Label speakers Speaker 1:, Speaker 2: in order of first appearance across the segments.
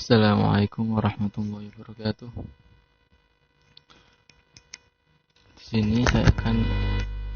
Speaker 1: Assalamualaikum warahmatullahi wabarakatuh. Di sini saya akan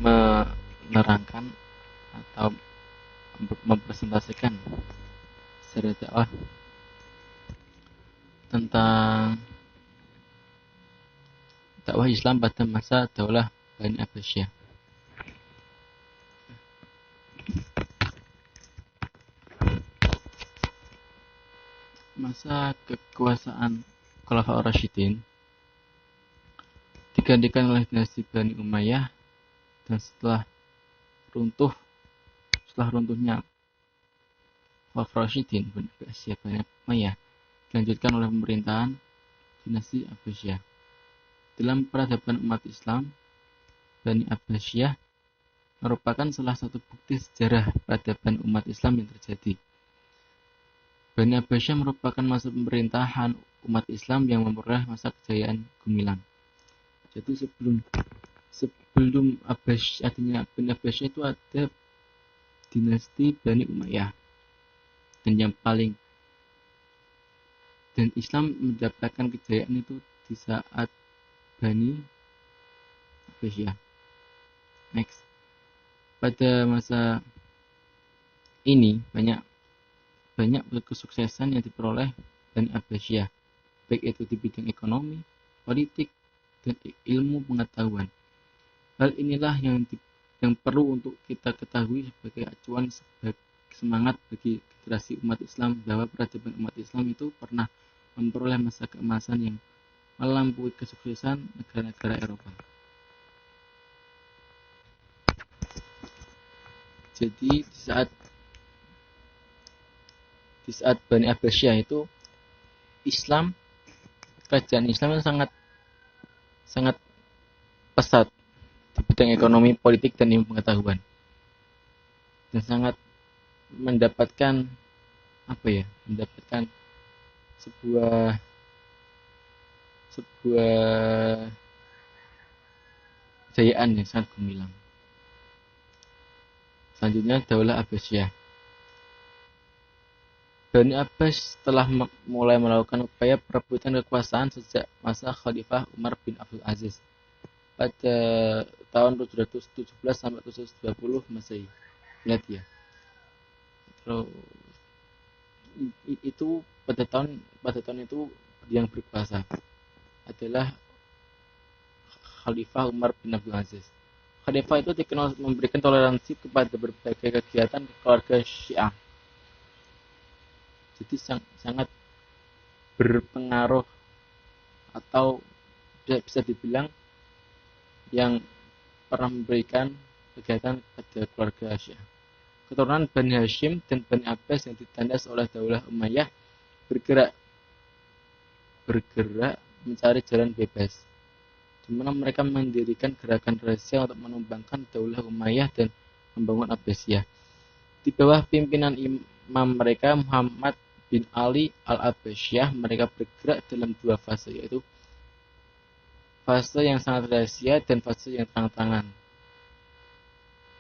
Speaker 1: menerangkan atau mempresentasikan secara dakwah tentang dakwah Islam pada masa Daulah Bani Abbasiyah. Masa kekuasaan Khulafaur Rasyidin digantikan oleh dinasti Bani Umayyah, dan setelah runtuhnya Khulafaur Rasyidin Bani Umayyah dilanjutkan oleh pemerintahan dinasti Abbasiyah. Dalam peradaban umat Islam, Bani Abbasiyah merupakan salah satu bukti sejarah peradaban umat Islam yang terjadi. Bani Abbasiyah merupakan masa pemerintahan umat Islam yang memperoleh masa kejayaan gemilang. Jadi sebelum adanya Bani Abbasiyah itu ada dinasti Bani Umayyah, dan Islam mendapatkan kejayaan itu di saat Bani Abbasiyah. Next, pada masa ini banyak kesuksesan yang diperoleh Bani Abbasiyah, baik itu di bidang ekonomi, politik, dan ilmu pengetahuan. Hal inilah yang perlu untuk kita ketahui sebagai acuan semangat bagi generasi umat Islam bahwa peradaban umat Islam itu pernah memperoleh masa keemasan yang melampaui kesuksesan negara-negara Eropa. Jadi di saat Bani Abbasiyah itu kerajaan Islam itu sangat pesat di bidang ekonomi, politik, dan ilmu pengetahuan, dan sangat mendapatkan sebuah kejayaan yang sangat gemilang. Selanjutnya, Daulah Abbasiyah. Bani Abbas telah mulai melakukan upaya perebutan kekuasaan sejak masa Khalifah Umar bin Abdul Aziz pada tahun 717 sampai 720 Masehi. Lihat ya. Terus itu pada tahun itu yang berkuasa adalah Khalifah Umar bin Abdul Aziz. Khalifah itu dikenal memberikan toleransi kepada berbagai kegiatan keluarga Syiah. Jadi sangat berpengaruh, atau bisa dibilang yang pernah memberikan kegiatan kepada keluarga Syiah. Keturunan Bani Hashim dan Bani Abbas yang ditandas oleh Daulah Umayyah bergerak mencari jalan bebas, di mana mereka mendirikan gerakan rahasia untuk menumbangkan Daulah Umayyah dan membangun Abbasiyah. Di bawah pimpinan imam mereka Muhammad bin Ali al-Abbasiyah, mereka bergerak dalam dua fase, yaitu fase yang sangat rahasia dan fase yang terang-terangan.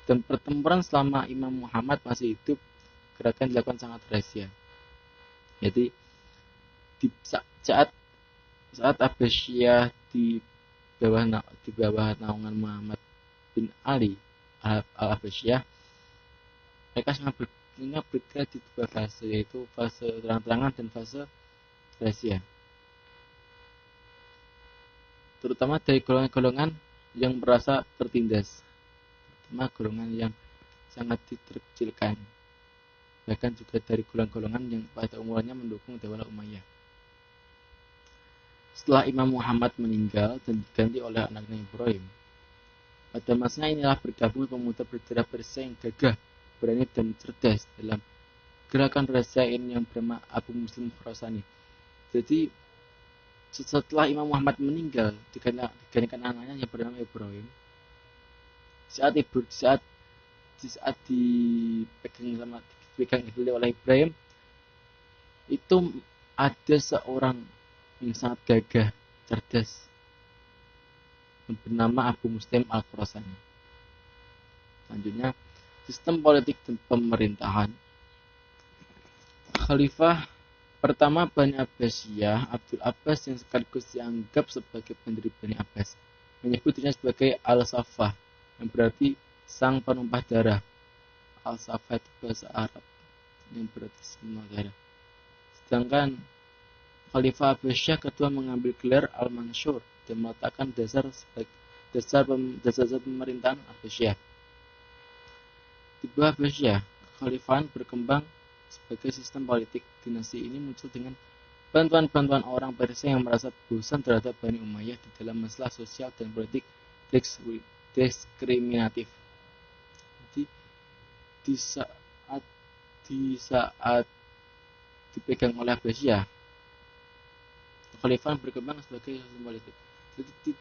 Speaker 1: Dan pertempuran selama Imam Muhammad masih hidup, gerakan dilakukan sangat rahasia. Jadi saat Abbasiyah di bawah naungan Muhammad bin Ali al-Abbasiyah, mereka sangat bergerak di dua fase, yaitu fase terang-terangan dan fase rahasia, terutama dari golongan-golongan yang merasa tertindas, terutama golongan yang sangat diterkecilkan, bahkan juga dari golongan-golongan yang pada umumnya mendukung Daulah Umayyah. Setelah Imam Muhammad meninggal dan diganti oleh anaknya Ibrahim, pada masa inilah bergabung pemuda berdarah Persia yang gagah, berani, dan cerdas dalam gerakan rahasia ini yang bernama Abu Muslim Khurasani. Jadi setelah Imam Muhammad meninggal, digantikan anaknya yang bernama Ibrahim. Saat dipegang oleh Ibrahim, itu ada seorang yang sangat gagah, cerdas, yang bernama Abu Muslim Al-Khurasani. Selanjutnya, sistem politik dan pemerintahan. Khalifah Pertama, Bani Abbasiyah, Abdul Abbas yang sekaligus dianggap sebagai pendiri Bani Abbas, menyebut dirinya sebagai Al-Saffah, yang berarti sang penumpah darah. Al-Saffah itu bahasa Arab, yang berarti semua darah. Sedangkan Khalifah Abbasiyah kedua mengambil gelar Al-Mansur dan meletakkan dasar pemerintahan Abbasiyah. Di bawah Abbasiyah, kekhalifahan berkembang sebagai sistem politik. Dinasti ini muncul dengan bantuan-bantuan orang Persia yang merasa bosan terhadap Bani Umayyah di dalam masalah sosial dan politik diskriminatif. Jadi di saat dipegang oleh Abbasiyah, kekhalifahan berkembang sebagai sistem politik. Jadi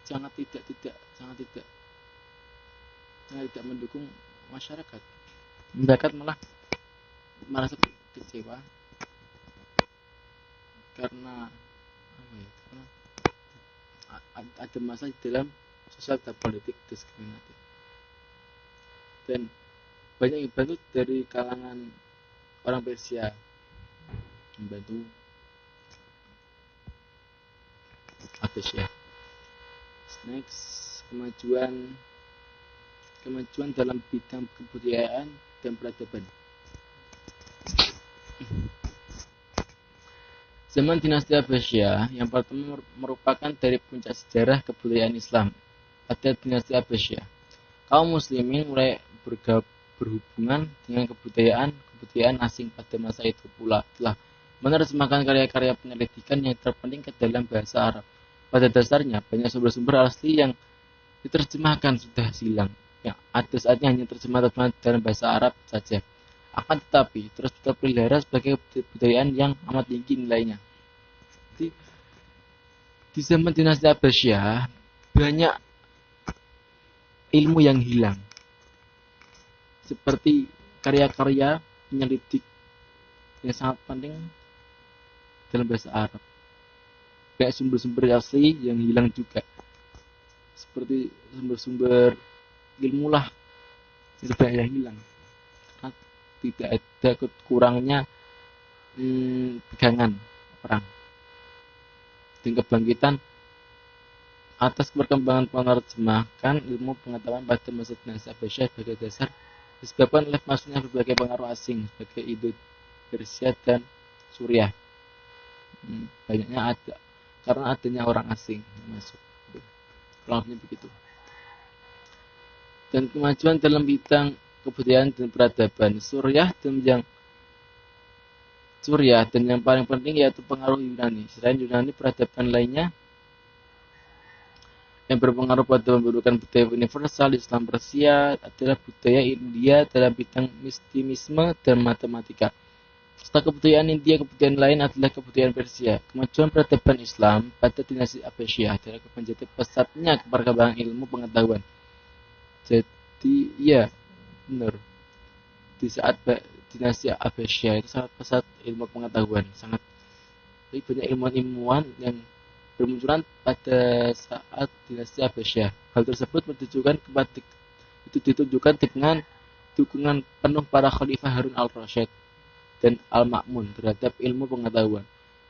Speaker 1: sangat tidak mendukung masyarakat. Masyarakat malah merasa kecewa karena ada masalah di dalam sosial dan politik diskriminatif, dan banyak yang bantu dari kalangan orang Persia membantu Abbasiyah. Next, kemajuan dalam bidang kebudayaan dan peradaban. Zaman dinasti Abbasiyah yang pertama merupakan dari puncak sejarah kebudayaan Islam. Pada dinasti Abbasiyah, kaum muslimin mulai berhubungan dengan kebudayaan asing pada masa itu pula telah menerjemahkan karya-karya penyelidikan yang terpenting ke dalam bahasa Arab. Pada dasarnya, banyak sumber-sumber asli yang diterjemahkan sudah hilang. Yang ada saatnya hanya terjemahan dalam bahasa Arab saja. Akan tetapi terus terpelihara sebagai kebudayaan yang amat tinggi nilainya. Di zaman dinasti Abbasiyah banyak ilmu yang hilang, seperti karya-karya penyelidik yang sangat penting dalam bahasa Arab. Kayak sumber-sumber asli yang hilang juga, seperti sumber-sumber ilmu lah itu banyak yang hilang. Tidak ada kurangnya pegangan perang dan kebangkitan atas perkembangan penerjemahkan ilmu pengetahuan pada masa dinasti Abbasiyah sebagai dasar disebabkan oleh masuknya berbagai pengaruh asing sebagai Indo Persia dan Suriah. Banyaknya ada karena adanya orang asing yang masuk. Kurang lebih begitu. Dan kemajuan dalam bidang kebudayaan dan peradaban Suriah dan yang paling penting yaitu pengaruh Yunani. Selain Yunani, peradaban lainnya yang berpengaruh pada pembentukan budaya universal Islam Persia adalah budaya India dalam bidang mistisme dan matematika. Setelah kebudayaan India, kebudayaan lain adalah kebudayaan Persia. Kemajuan peradaban Islam pada dinasti Abbasiyah adalah menjadi pesatnya perkembangan ilmu pengetahuan. Jadi ya benar, di saat dinasti Abbasiyah itu sangat pesat ilmu pengetahuan, sangat banyak ilmuwan yang bermunculan pada saat dinasti Abbasiyah. Hal tersebut ditunjukkan dengan dukungan penuh para khalifah Harun al-Rasyid dan al-Ma'mun terhadap ilmu pengetahuan.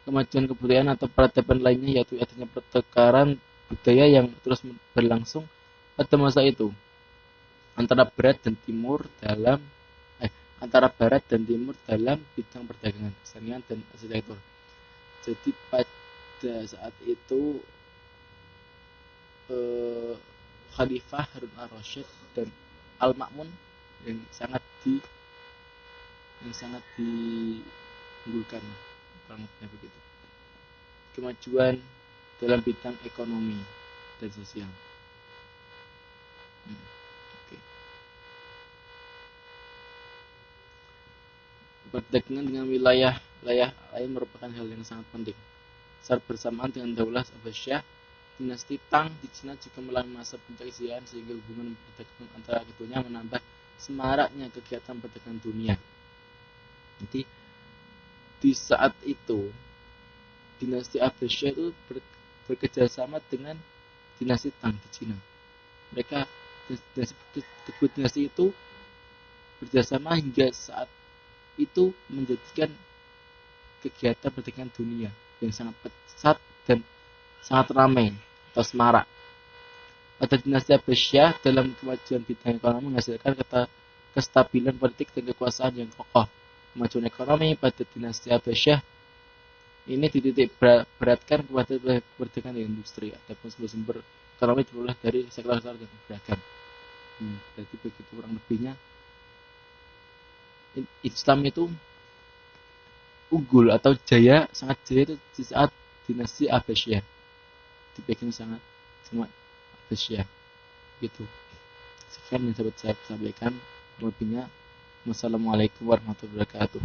Speaker 1: Kemajuan kebudayaan atau peradaban lainnya yaitu adanya pertukaran budaya yang terus berlangsung pada masa itu antara barat dan timur dalam bidang perdagangan, kesenian dan arsitektur. Jadi pada saat itu Khalifah Harun al-Rasyid dan al-Ma'mun yang sangat diunggulkan, kurang lebih begitu. Kemajuan dalam bidang ekonomi dan sosial. Perdagangan dengan wilayah lain merupakan hal yang sangat penting. Saat bersamaan dengan Daulah Abbasiyah, dinasti Tang di Cina juga mengalami masa puncak kejayaan sehingga hubungan perdagangan antara keduanya menambah semaraknya kegiatan perdagangan dunia. Jadi di saat itu dinasti Abbasiyah itu bekerjasama dengan dinasti Tang di Cina. Mereka dinasti itu bekerjasama hingga saat itu menjadikan kegiatan perdagangan dunia yang sangat pesat dan sangat ramai atau semarak. Pada dinasti Abbasiyah, dalam kemajuan bidang ekonomi menghasilkan kestabilan politik dan kekuasaan yang kokoh. Kemajuan ekonomi pada dinasti Abbasiyah ini dititik beratkan kepada kemerdekaan industri. Adapun sumber ekonomi diperoleh dari sektor-sektor yang beragam. Berarti begitu kurang lebihnya Islam itu unggul atau sangat jaya itu di saat dinasti Abbasiyah dipegang sangat Abbasiyah gitu. Sekian yang dapat saya sampaikan. Lebihnya, wassalamualaikum warahmatullahi wabarakatuh.